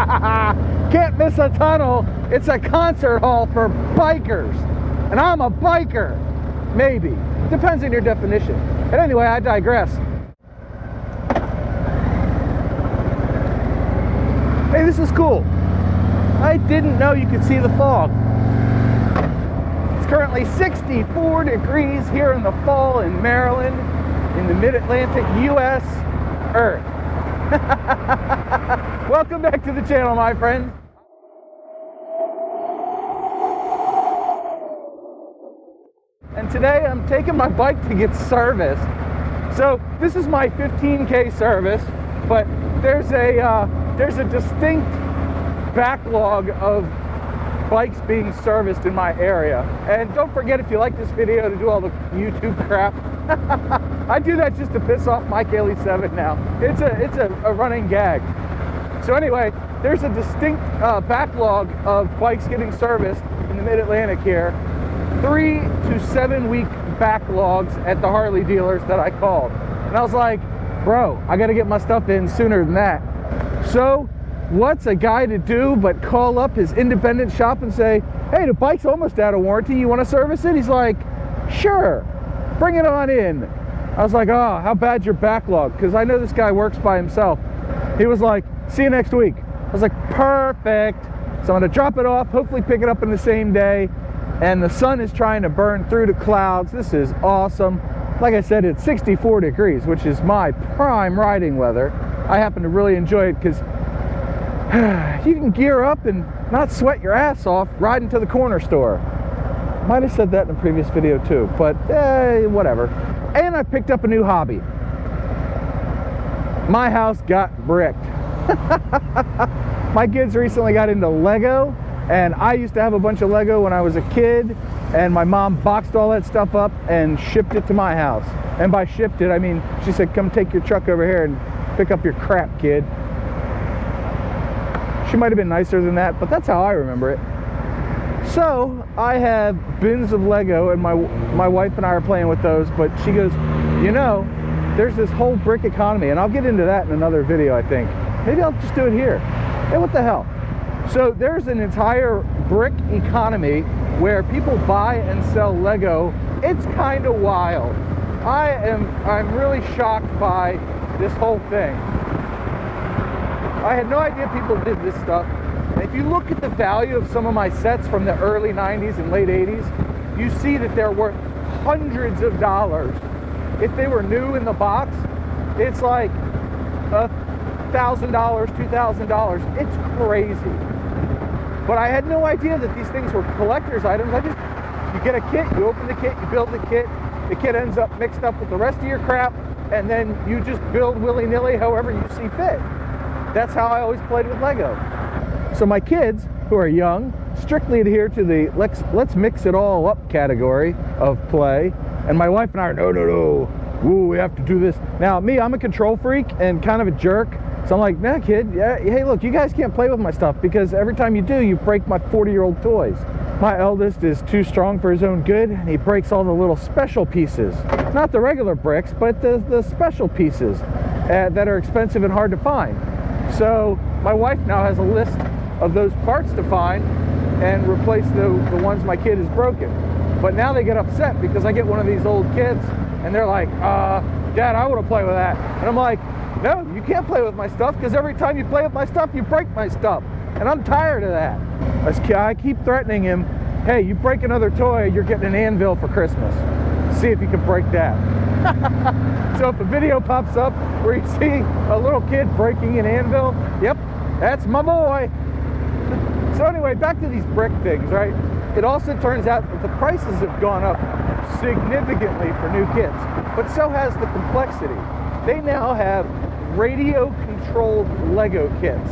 Can't miss a tunnel. It's a concert hall for bikers. And I'm a biker. Maybe. Depends on your definition. But anyway, I digress. Hey, this is cool. I didn't know you could see the fog. It's currently 64 degrees here in the fall in Maryland, in the mid-Atlantic U.S. Earth. Welcome back to the channel, my friends. And today I'm taking my bike to get serviced. So this is my 15K service, but there's a distinct backlog of bikes being serviced in my area. And don't forget, if you like this video, to do all the YouTube crap. I do that just to piss off Mike 7 now. It's a running gag. So anyway, there's a distinct backlog of bikes getting serviced in the mid-Atlantic here. 3 to 7 week backlogs at the Harley dealers that I called. And I was like, bro, I gotta get my stuff in sooner than that. So what's a guy to do but call up his independent shop and say, hey, the bike's almost out of warranty, you want to service it? He's like, sure, bring it on in. I was like, oh, how bad's your backlog? Because I know this guy works by himself. He was like, see you next week. I was like, perfect. So I'm gonna drop it off, hopefully pick it up in the same day. And the sun is trying to burn through the clouds. This is awesome. Like I said, it's 64 degrees, which is my prime riding weather. I happen to really enjoy it because you can gear up and not sweat your ass off riding to the corner store. Might have said that in a previous video too, but whatever. And I picked up a new hobby. My house got bricked. My kids recently got into Lego, and I used to have a bunch of Lego when I was a kid, and my mom boxed all that stuff up and shipped it to my house. And by shipped it, I mean, she said, come take your truck over here and pick up your crap, kid. She might have been nicer than that, but that's how I remember it. So I have bins of Lego, and my wife and I are playing with those, but she goes, you know, there's this whole brick economy, and I'll get into that in another video, I think. Maybe I'll just do it here. Hey, what the hell? So there's an entire brick economy where people buy and sell Lego. It's kind of wild. I'm really shocked by this whole thing. I had no idea people did this stuff. And if you look at the value of some of my sets from the early 90s and late 80s, you see that they're worth hundreds of dollars. If they were new in the box, it's like $1,000, $2,000. It's crazy. But I had no idea that these things were collector's items. You get a kit, you open the kit, you build the kit ends up mixed up with the rest of your crap, and then you just build willy-nilly however you see fit. That's how I always played with Lego. So my kids, who are young, strictly adhere to the let's mix it all up category of play. And my wife and I are, no, ooh, we have to do this. Now, me, I'm a control freak and kind of a jerk. So I'm like, nah, kid, yeah, hey, look, you guys can't play with my stuff because every time you do, you break my 40-year-old toys. My eldest is too strong for his own good, and he breaks all the little special pieces. Not the regular bricks, but the special pieces that are expensive and hard to find. So my wife now has a list of those parts to find and replace the ones my kid has broken. But now they get upset because I get one of these old kids, and they're like, Dad, I want to play with that. And I'm like, no, you can't play with my stuff because every time you play with my stuff, you break my stuff. And I'm tired of that. I keep threatening him, hey, you break another toy, you're getting an anvil for Christmas. See if you can break that. So if a video pops up where you see a little kid breaking an anvil, yep, that's my boy. So anyway, back to these brick things, right? It also turns out that the prices have gone up significantly for new kits, but so has the complexity. They now have radio-controlled Lego kits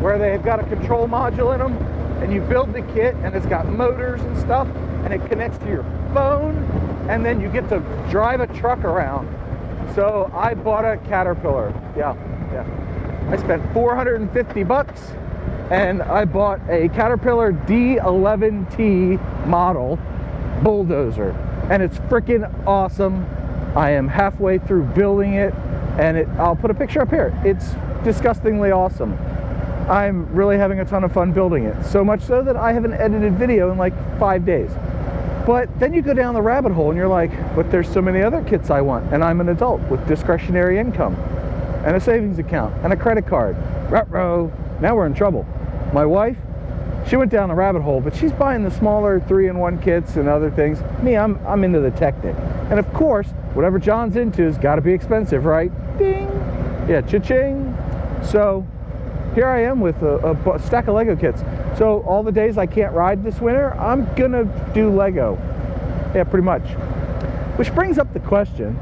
where they've got a control module in them, and you build the kit, and it's got motors and stuff, and it connects to your phone, and then you get to drive a truck around. So I bought a Caterpillar. Yeah. I spent $450, and I bought a Caterpillar D11T model bulldozer, and it's freaking awesome. I am halfway through building it, and I'll put a picture up here. It's disgustingly awesome. I'm really having a ton of fun building it. So much so that I have an edited video in like 5 days. But then you go down the rabbit hole and you're like, but there's so many other kits I want, and I'm an adult with discretionary income and a savings account and a credit card. Ruh-roh. Now we're in trouble. My wife, she went down the rabbit hole, but she's buying the smaller 3-in-1 kits and other things. Me, I'm into the Technic. And of course, whatever John's into has got to be expensive, right? Ding! Yeah, cha-ching! So here I am with a stack of Lego kits. So all the days I can't ride this winter, I'm gonna do Lego. Yeah, pretty much. Which brings up the question,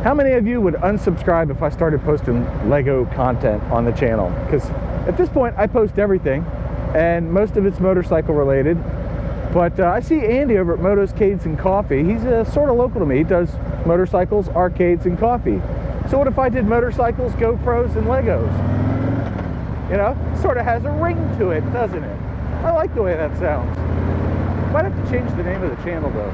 how many of you would unsubscribe if I started posting Lego content on the channel? Because at this point I post everything, and most of it's motorcycle related. But I see Andy over at Motorcades and Coffee. He's sort of local to me. He does motorcycles, arcades, and coffee. So what if I did motorcycles, GoPros, and Legos? You know, sort of has a ring to it, doesn't it? I like the way that sounds. Might have to change the name of the channel though.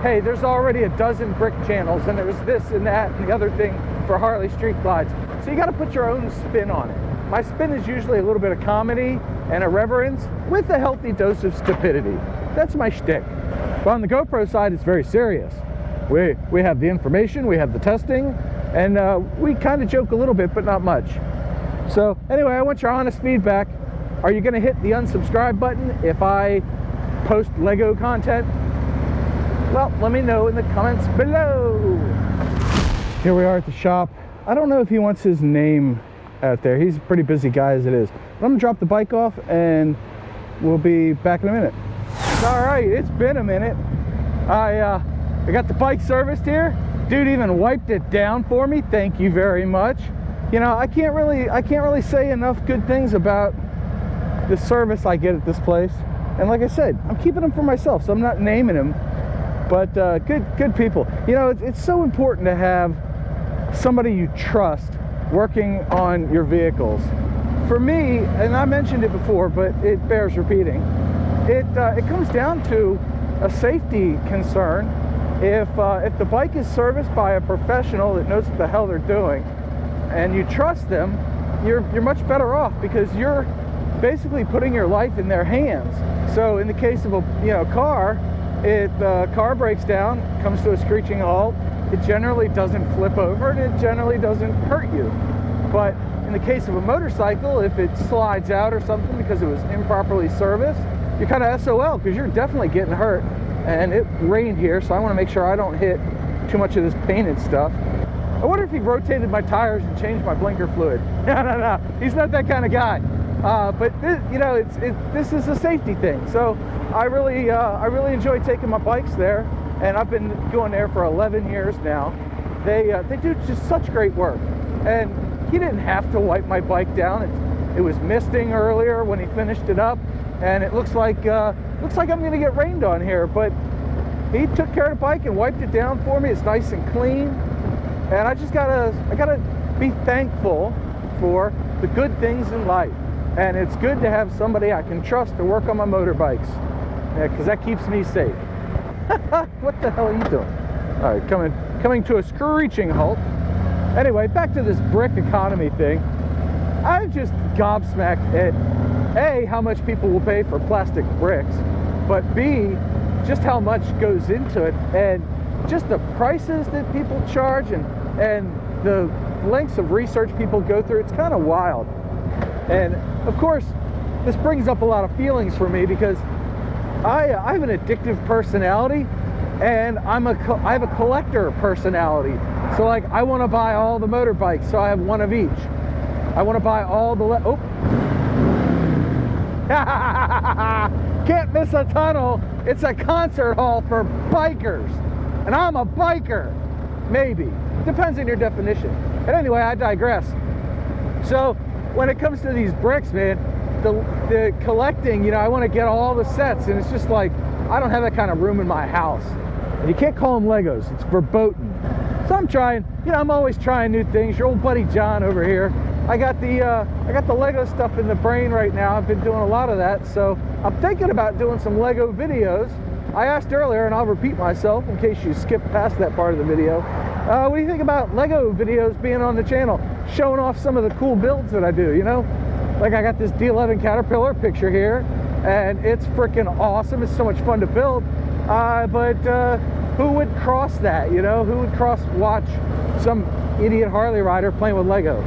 Hey, there's already a dozen brick channels, and there's this and that and the other thing for Harley Street Glides. So you got to put your own spin on it. My spin is usually a little bit of comedy and irreverence with a healthy dose of stupidity. That's my shtick. But on the GoPro side, it's very serious. We have the information, we have the testing, and we kind of joke a little bit, but not much. So anyway, I want your honest feedback. Are you going to hit the unsubscribe button if I post Lego content? Well, let me know in the comments below. Here we are at the shop. I don't know if he wants his name out there. He's a pretty busy guy as it is. But I'm going to drop the bike off and we'll be back in a minute. All right, it's been a minute. I got the bike serviced here. Dude even wiped it down for me. Thank you very much. You know, I can't really say enough good things about the service I get at this place. And like I said, I'm keeping them for myself, so I'm not naming them. But good people. You know, it's so important to have somebody you trust working on your vehicles. For me, and I mentioned it before, but it bears repeating, it comes down to a safety concern. If the bike is serviced by a professional that knows what the hell they're doing, and you trust them, you're much better off, because you're basically putting your life in their hands. So in the case of a car, if the car breaks down, comes to a screeching halt, it generally doesn't flip over and it generally doesn't hurt you. But in the case of a motorcycle, if it slides out or something because it was improperly serviced, you're kind of SOL, because you're definitely getting hurt. And it rained here, so I want to make sure I don't hit too much of this painted stuff. I wonder if he rotated my tires and changed my blinker fluid. No, he's not that kind of guy. But this, you know, this is a safety thing. So I really enjoy taking my bikes there, and I've been going there for 11 years now. They do just such great work, and he didn't have to wipe my bike down. It was misting earlier when he finished it up, and it looks like I'm gonna get rained on here, but he took care of the bike and wiped it down for me. It's nice and clean, and I gotta be thankful for the good things in life. And it's good to have somebody I can trust to work on my motorbikes, because that keeps me safe. What the hell are you doing? All right, coming to a screeching halt. Anyway, back to this brick economy thing. I'm just gobsmacked at A, how much people will pay for plastic bricks, but B, just how much goes into it, and just the prices that people charge, and the lengths of research people go through. It's kind of wild. And of course, this brings up a lot of feelings for me, because I have an addictive personality, and I have a collector personality. So like, I want to buy all the motorbikes, so I have one of each. I want to buy all the can't miss a tunnel. It's a concert hall for bikers, and I'm a biker. Maybe, depends on your definition. And anyway, I digress. So when it comes to these bricks, man, the collecting, you know, I want to get all the sets, and it's just like, I don't have that kind of room in my house. And you can't call them Legos, it's verboten. So I'm trying, you know, I'm always trying new things. Your old buddy John over here, I got the Lego stuff in the brain right now. I've been doing a lot of that, so I'm thinking about doing some Lego videos. I asked earlier, and I'll repeat myself in case you skipped past that part of the video, What do you think about Lego videos being on the channel, showing off some of the cool builds that I do, you know? Like I got this D11 Caterpillar picture here, and it's freaking awesome. It's so much fun to build. But who would cross that, you know? Who would cross watch some idiot Harley rider playing with Lego?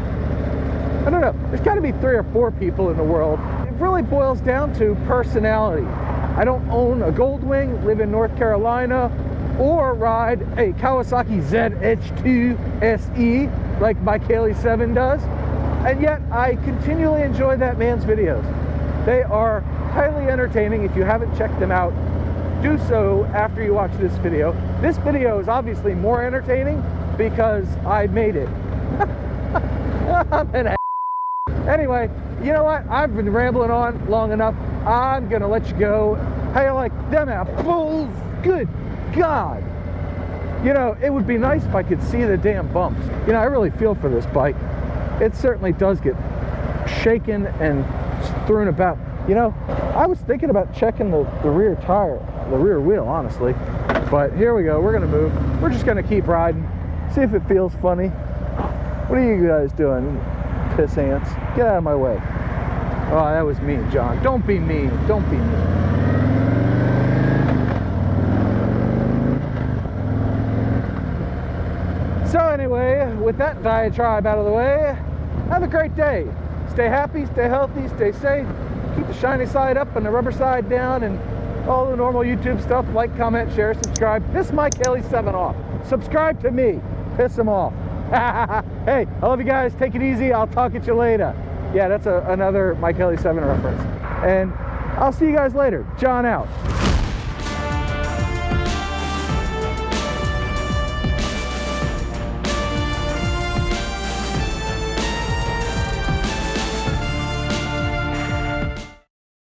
I don't know. There's got to be 3 or 4 people in the world. It really boils down to personality. I don't own a Goldwing, live in North Carolina, or ride a Kawasaki ZH2 SE like my Kaylee 7 does. And yet I continually enjoy that man's videos. They are highly entertaining. If you haven't checked them out, do so after you watch this video. This video is obviously more entertaining because I made it. I'm an Anyway, you know what? I've been rambling on long enough. I'm gonna let you go. How you like them apples? Good God. You know, it would be nice if I could see the damn bumps. You know, I really feel for this bike. It certainly does get shaken and thrown about. You know, I was thinking about checking the rear tire, the rear wheel, honestly. But here we go. We're gonna move. We're just gonna keep riding. See if it feels funny. What are you guys doing? Piss ants. Get out of my way. Oh, that was mean, John. Don't be mean. Don't be mean. So anyway, with that diatribe out of the way, have a great day. Stay happy, stay healthy, stay safe. Keep the shiny side up and the rubber side down, and all the normal YouTube stuff. Like, comment, share, subscribe. Piss my Kelly 7 off. Subscribe to me. Piss him off. Hey, I love you guys. Take it easy. I'll talk at you later. Yeah, that's another My Kelly 7 reference. And I'll see you guys later. John out.